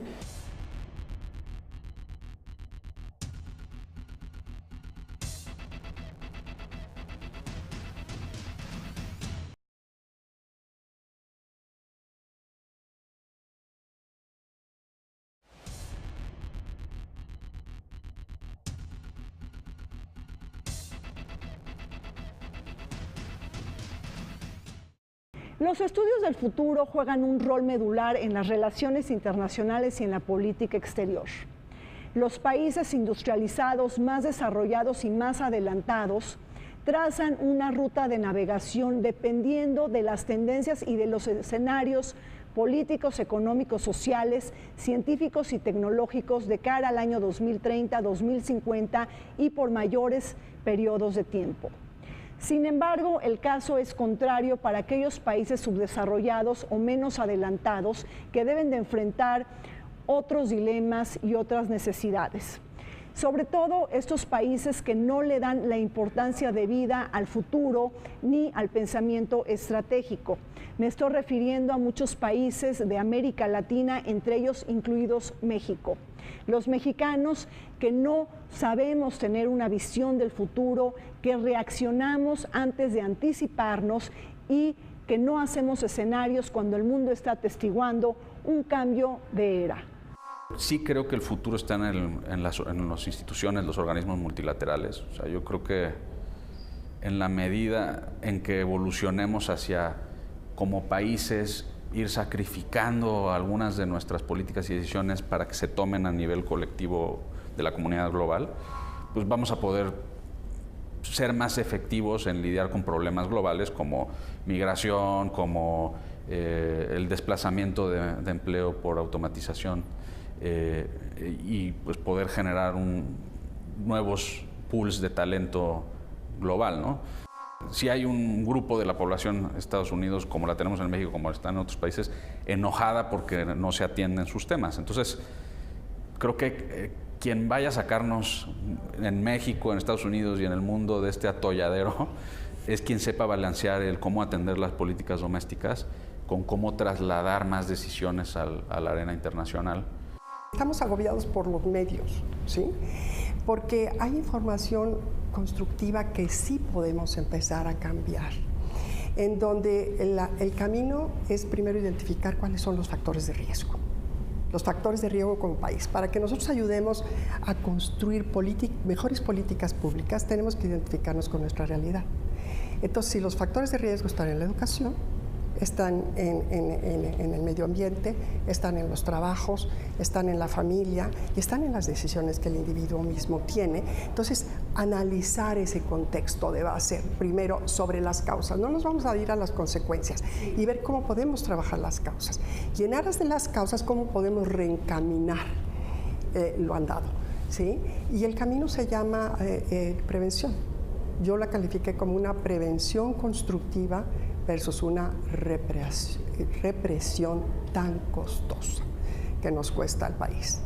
Los estudios del futuro juegan un rol medular en las relaciones internacionales y en la política exterior. Los países industrializados, más desarrollados y más adelantados trazan una ruta de navegación dependiendo de las tendencias y de los escenarios políticos, económicos, sociales, científicos y tecnológicos de cara al año 2030, 2050 y por mayores periodos de tiempo. Sin embargo, el caso es contrario para aquellos países subdesarrollados o menos adelantados que deben de enfrentar otros dilemas y otras necesidades. Sobre todo estos países que no le dan la importancia debida al futuro ni al pensamiento estratégico. Me estoy refiriendo a muchos países de América Latina, entre ellos incluidos México. Los mexicanos que no sabemos tener una visión del futuro, que reaccionamos antes de anticiparnos y que no hacemos escenarios cuando el mundo está atestiguando un cambio de era. Sí creo que el futuro está en las instituciones, los organismos multilaterales. O sea, yo creo que en la medida en que evolucionemos hacia, como países, ir sacrificando algunas de nuestras políticas y decisiones para que se tomen a nivel colectivo de la comunidad global, pues vamos a poder ser más efectivos en lidiar con problemas globales como migración, como el desplazamiento de empleo por automatización. Y pues poder generar nuevos pools de talento global, ¿no? Si hay un grupo de la población de Estados Unidos, como la tenemos en México, como está en otros países, enojada porque no se atienden sus temas. Entonces, creo que quien vaya a sacarnos en México, en Estados Unidos y en el mundo de este atolladero es quien sepa balancear el cómo atender las políticas domésticas con cómo trasladar más decisiones a la arena internacional. Estamos agobiados por los medios, ¿sí? Porque hay información constructiva que sí podemos empezar a cambiar, en donde el camino es primero identificar cuáles son los factores de riesgo. Los factores de riesgo como país. Para que nosotros ayudemos a construir mejores políticas públicas, tenemos que identificarnos con nuestra realidad. Entonces, si los factores de riesgo están en la educación, están en el medio ambiente, están en los trabajos, están en la familia y están en las decisiones que el individuo mismo tiene. Entonces, analizar ese contexto de base, primero sobre las causas. No nos vamos a ir a las consecuencias y ver cómo podemos trabajar las causas. Y en aras de las causas, cómo podemos reencaminar lo andado, ¿sí? Y el camino se llama prevención. Yo la califiqué como una prevención constructiva versus una represión tan costosa que nos cuesta al país.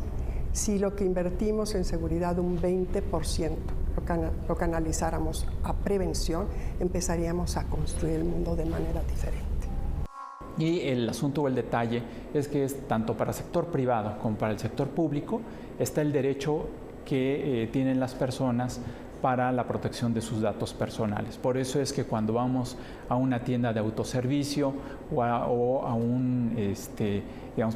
Si lo que invertimos en seguridad, un 20%, lo canalizáramos a prevención, empezaríamos a construir el mundo de manera diferente. Y el asunto o el detalle es que es tanto para el sector privado como para el sector público está el derecho que tienen las personas para la protección de sus datos personales. Por eso es que cuando vamos a una tienda de autoservicio o a un, digamos,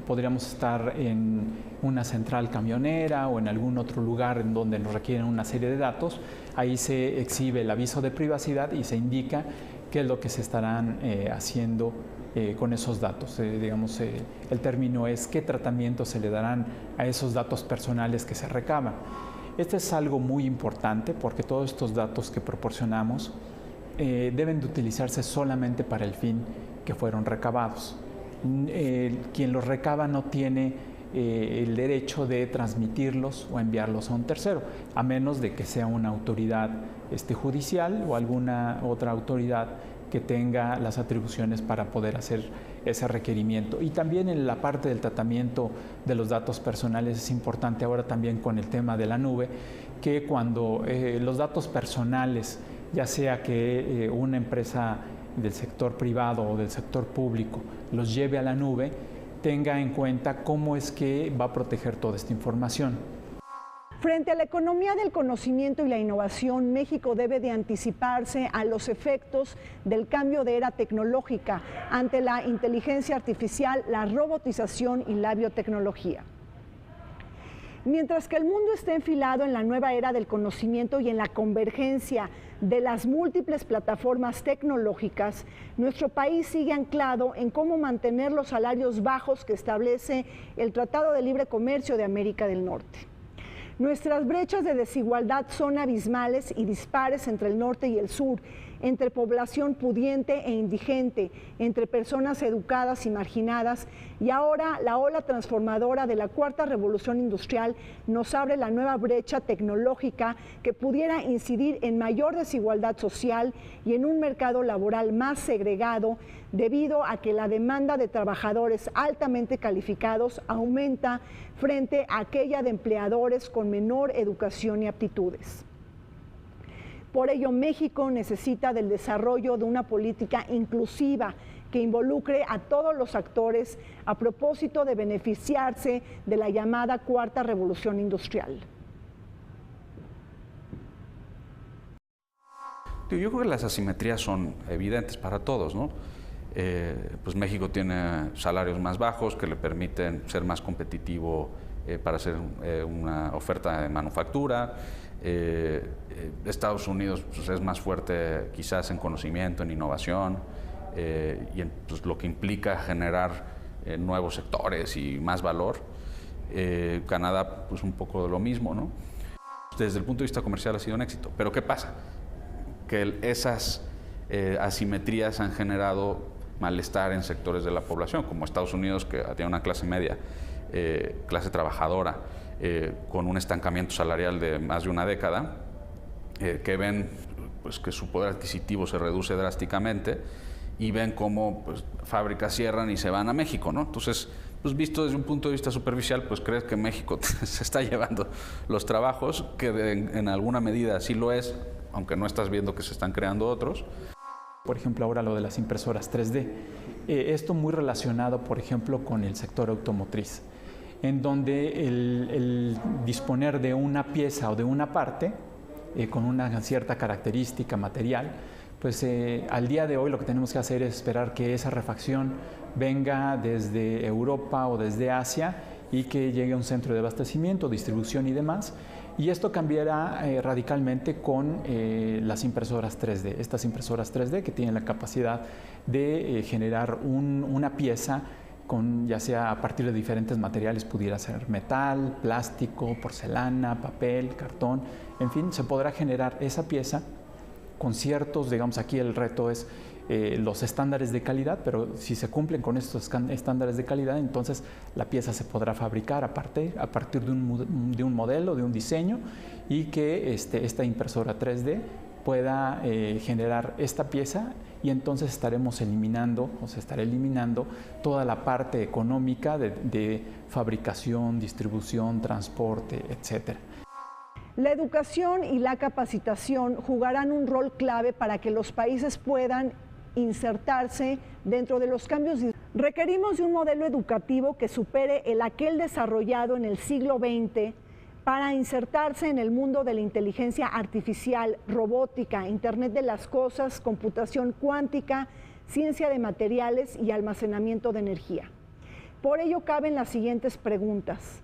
podríamos estar en una central camionera o en algún otro lugar en donde nos requieren una serie de datos, ahí se exhibe el aviso de privacidad y se indica qué es lo que se estarán haciendo con esos datos. Digamos, el término es qué tratamiento se le darán a esos datos personales que se recaban. Este es algo muy importante porque todos estos datos que proporcionamos deben de utilizarse solamente para el fin que fueron recabados. Quien los recaba no tiene el derecho de transmitirlos o enviarlos a un tercero, a menos de que sea una autoridad judicial o alguna otra autoridad que tenga las atribuciones para poder hacer ese requerimiento. Y también en la parte del tratamiento de los datos personales es importante ahora también con el tema de la nube, que cuando los datos personales, ya sea que una empresa del sector privado o del sector público los lleve a la nube, tenga en cuenta cómo es que va a proteger toda esta información. Frente a la economía del conocimiento y la innovación, México debe de anticiparse a los efectos del cambio de era tecnológica ante la inteligencia artificial, la robotización y la biotecnología. Mientras que el mundo está enfilado en la nueva era del conocimiento y en la convergencia de las múltiples plataformas tecnológicas, nuestro país sigue anclado en cómo mantener los salarios bajos que establece el Tratado de Libre Comercio de América del Norte. Nuestras brechas de desigualdad son abismales y dispares entre el norte y el sur, entre población pudiente e indigente, entre personas educadas y marginadas, y ahora la ola transformadora de la cuarta revolución industrial nos abre la nueva brecha tecnológica que pudiera incidir en mayor desigualdad social y en un mercado laboral más segregado, debido a que la demanda de trabajadores altamente calificados aumenta frente a aquella de empleadores con menor educación y aptitudes. Por ello, México necesita del desarrollo de una política inclusiva que involucre a todos los actores a propósito de beneficiarse de la llamada cuarta revolución industrial. Yo creo que las asimetrías son evidentes para todos, ¿no? Pues México tiene salarios más bajos que le permiten ser más competitivo para hacer una oferta de manufactura. Estados Unidos pues, es más fuerte quizás en conocimiento, en innovación, y en pues, lo que implica generar nuevos sectores y más valor. Canadá, pues un poco de lo mismo, ¿no? Desde el punto de vista comercial ha sido un éxito. Pero ¿qué pasa? Que esas asimetrías han generado malestar en sectores de la población, como Estados Unidos, que tiene una clase media, clase trabajadora, con un estancamiento salarial de más de una década, que ven pues, que su poder adquisitivo se reduce drásticamente y ven cómo pues, fábricas cierran y se van a México, ¿no? Entonces, pues, visto desde un punto de vista superficial, pues crees que México se está llevando los trabajos, que en alguna medida sí lo es, aunque no estás viendo que se están creando otros. Por ejemplo, ahora lo de las impresoras 3D. Esto muy relacionado, por ejemplo, con el sector automotriz, en donde el disponer de una pieza o de una parte con una cierta característica material, pues al día de hoy lo que tenemos que hacer es esperar que esa refacción venga desde Europa o desde Asia y que llegue a un centro de abastecimiento, distribución y demás. Y esto cambiará radicalmente con las impresoras 3D. Estas impresoras 3D que tienen la capacidad de generar una pieza con, ya sea a partir de diferentes materiales, pudiera ser metal, plástico, porcelana, papel, cartón, en fin, se podrá generar esa pieza con ciertos, digamos, aquí el reto es los estándares de calidad, pero si se cumplen con estos estándares de calidad, entonces la pieza se podrá fabricar a partir de un modelo, de un diseño, y que esta impresora 3D pueda generar esta pieza, y entonces estaremos eliminando, o se estará eliminando toda la parte económica de fabricación, distribución, transporte, etcétera. La educación y la capacitación jugarán un rol clave para que los países puedan insertarse dentro de los cambios. Requerimos de un modelo educativo que supere aquel desarrollado en el siglo XX para insertarse en el mundo de la inteligencia artificial, robótica, Internet de las cosas, computación cuántica, ciencia de materiales y almacenamiento de energía. Por ello caben las siguientes preguntas.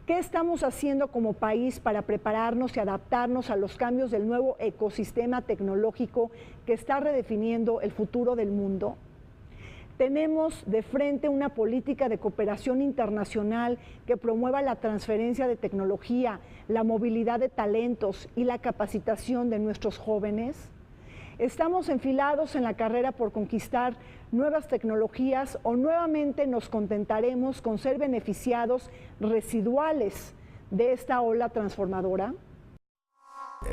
¿Qué estamos haciendo como país para prepararnos y adaptarnos a los cambios del nuevo ecosistema tecnológico que está redefiniendo el futuro del mundo? Tenemos de frente una política de cooperación internacional que promueva la transferencia de tecnología, la movilidad de talentos y la capacitación de nuestros jóvenes. ¿Estamos enfilados en la carrera por conquistar nuevas tecnologías o nuevamente nos contentaremos con ser beneficiados residuales de esta ola transformadora?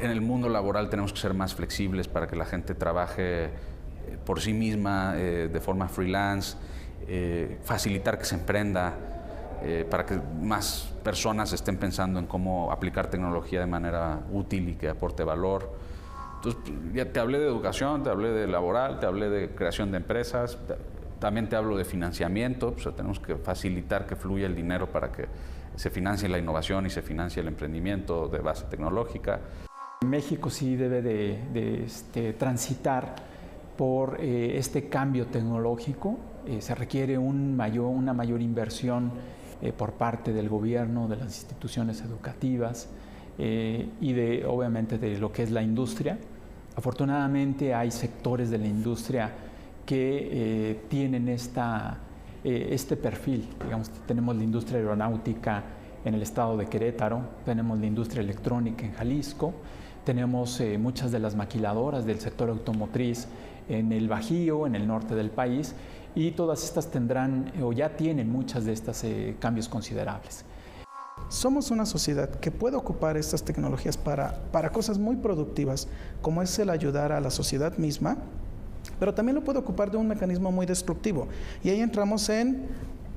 En el mundo laboral tenemos que ser más flexibles para que la gente trabaje por sí misma, de forma freelance, facilitar que se emprenda, para que más personas estén pensando en cómo aplicar tecnología de manera útil y que aporte valor. Entonces, ya te hablé de educación, te hablé de laboral, te hablé de creación de empresas, también te hablo de financiamiento, o sea, tenemos que facilitar que fluya el dinero para que se financie la innovación y se financie el emprendimiento de base tecnológica. México sí debe de transitar por este cambio tecnológico. Se requiere una mayor inversión por parte del gobierno, de las instituciones educativas y obviamente de lo que es la industria. Afortunadamente hay sectores de la industria que tienen este perfil. Digamos, tenemos la industria aeronáutica en el estado de Querétaro, tenemos la industria electrónica en Jalisco, tenemos muchas de las maquiladoras del sector automotriz en el Bajío, en el norte del país, y todas estas tendrán o ya tienen muchas de estas cambios considerables. Somos una sociedad que puede ocupar estas tecnologías para cosas muy productivas, como es el ayudar a la sociedad misma, pero también lo puede ocupar de un mecanismo muy destructivo. Y ahí entramos en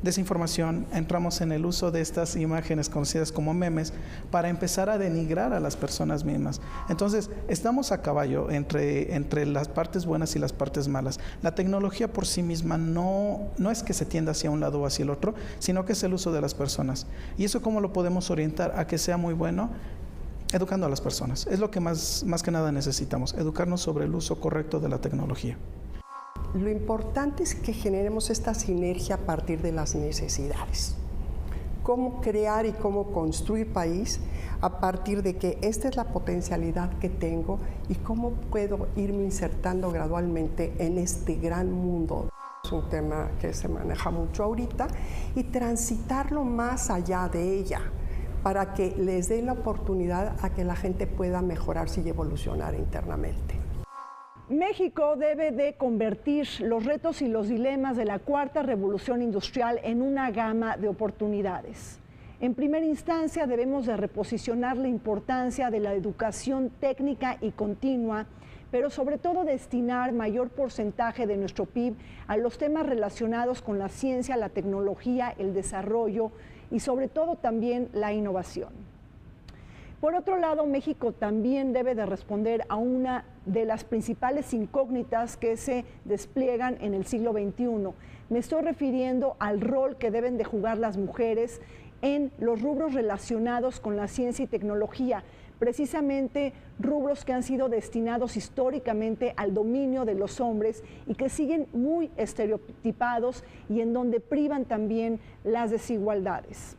desinformación, entramos en el uso de estas imágenes conocidas como memes para empezar a denigrar a las personas mismas. Entonces, estamos a caballo entre las partes buenas y las partes malas. La tecnología por sí misma no es que se tienda hacia un lado o hacia el otro, sino que es el uso de las personas. ¿Y eso cómo lo podemos orientar a que sea muy bueno? Educando a las personas. Es lo que más que nada necesitamos, educarnos sobre el uso correcto de la tecnología. Lo importante es que generemos esta sinergia a partir de las necesidades. Cómo crear y cómo construir país a partir de que esta es la potencialidad que tengo y cómo puedo irme insertando gradualmente en este gran mundo. Es un tema que se maneja mucho ahorita y transitarlo más allá de ella para que les dé la oportunidad a que la gente pueda mejorarse y evolucionar internamente. México debe de convertir los retos y los dilemas de la cuarta revolución industrial en una gama de oportunidades. En primera instancia, debemos de reposicionar la importancia de la educación técnica y continua, pero sobre todo destinar mayor porcentaje de nuestro PIB a los temas relacionados con la ciencia, la tecnología, el desarrollo y sobre todo también la innovación. Por otro lado, México también debe de responder a una de las principales incógnitas que se despliegan en el siglo XXI. Me estoy refiriendo al rol que deben de jugar las mujeres en los rubros relacionados con la ciencia y tecnología, precisamente rubros que han sido destinados históricamente al dominio de los hombres y que siguen muy estereotipados y en donde privan también las desigualdades.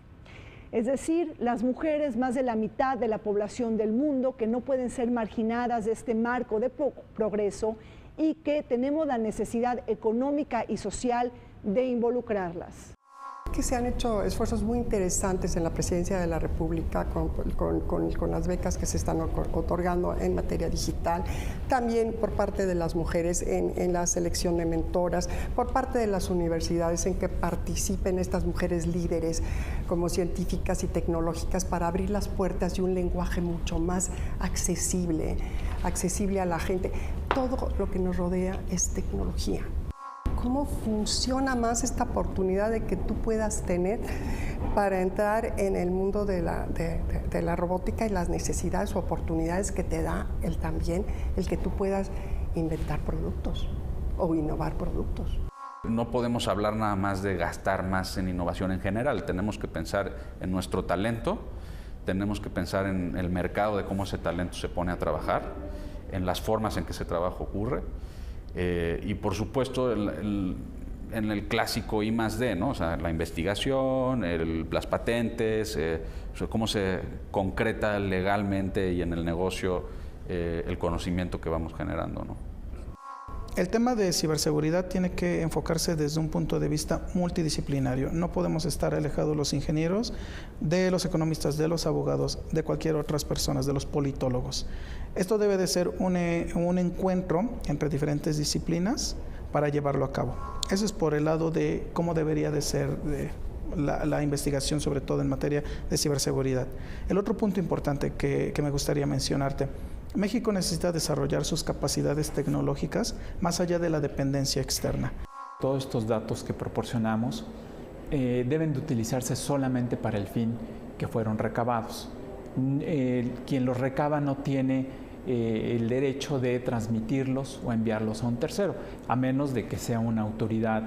Es decir, las mujeres, más de la mitad de la población del mundo, que no pueden ser marginadas de este marco de progreso y que tenemos la necesidad económica y social de involucrarlas. Que se han hecho esfuerzos muy interesantes en la Presidencia de la República con las becas que se están otorgando en materia digital, también por parte de las mujeres en la selección de mentoras, por parte de las universidades en que participen estas mujeres líderes como científicas y tecnológicas para abrir las puertas y un lenguaje mucho más accesible a la gente. Todo lo que nos rodea es tecnología. ¿Cómo funciona más esta oportunidad de que tú puedas tener para entrar en el mundo de la robótica y las necesidades o oportunidades que te da también el que tú puedas inventar productos o innovar productos? No podemos hablar nada más de gastar más en innovación en general. Tenemos que pensar en nuestro talento, tenemos que pensar en el mercado de cómo ese talento se pone a trabajar, en las formas en que ese trabajo ocurre. Y por supuesto en el clásico I+D, ¿no? O sea, la investigación, las patentes, o sea, cómo se concreta legalmente y en el negocio el conocimiento que vamos generando, ¿no? El tema de ciberseguridad tiene que enfocarse desde un punto de vista multidisciplinario. No podemos estar alejados los ingenieros, de los economistas, de los abogados, de cualquier otras personas, de los politólogos. Esto debe de ser un encuentro entre diferentes disciplinas para llevarlo a cabo. Eso es por el lado de cómo debería de ser la investigación, sobre todo en materia de ciberseguridad. El otro punto importante que me gustaría mencionarte: México necesita desarrollar sus capacidades tecnológicas más allá de la dependencia externa. Todos estos datos que proporcionamos deben de utilizarse solamente para el fin que fueron recabados. Quien los recaba no tiene el derecho de transmitirlos o enviarlos a un tercero, a menos de que sea una autoridad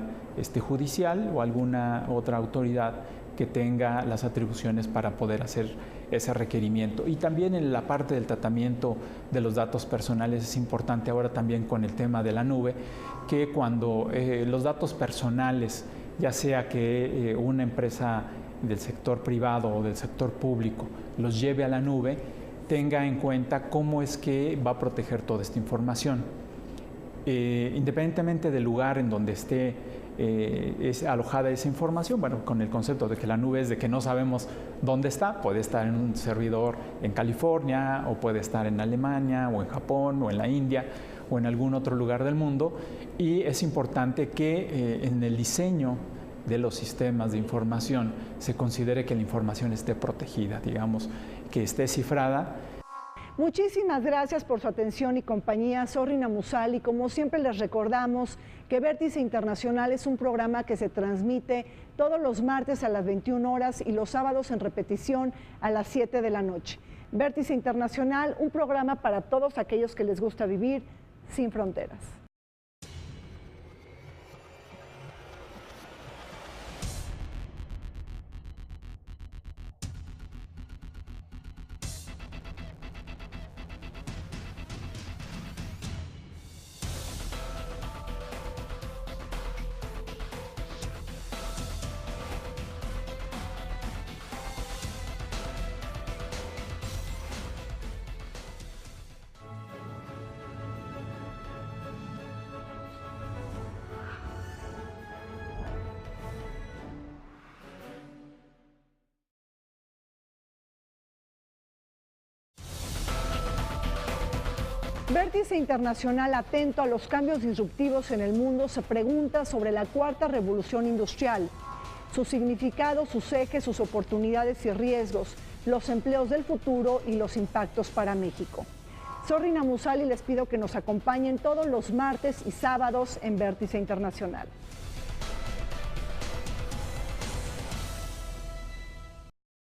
judicial o alguna otra autoridad que tenga las atribuciones para poder hacer ese requerimiento. Y también en la parte del tratamiento de los datos personales es importante ahora también con el tema de la nube, que cuando los datos personales, ya sea que una empresa del sector privado o del sector público los lleve a la nube, tenga en cuenta cómo es que va a proteger toda esta información. Independientemente del lugar en donde esté es alojada esa información, bueno, con el concepto de que la nube es de que no sabemos dónde está, puede estar en un servidor en California, o puede estar en Alemania, o en Japón, o en la India, o en algún otro lugar del mundo, y es importante que en el diseño de los sistemas de información se considere que la información esté protegida, digamos, que esté cifrada. Muchísimas gracias por su atención y compañía. Soy Rina Musali. Como siempre les recordamos que Vértice Internacional es un programa que se transmite todos los martes a las 21 horas y los sábados en repetición a las 7 de la noche. Vértice Internacional, un programa para todos aquellos que les gusta vivir sin fronteras. Vértice Internacional, atento a los cambios disruptivos en el mundo, se pregunta sobre la cuarta revolución industrial, su significado, sus ejes, sus oportunidades y riesgos, los empleos del futuro y los impactos para México. Soy Rina Musali y les pido que nos acompañen todos los martes y sábados en Vértice Internacional.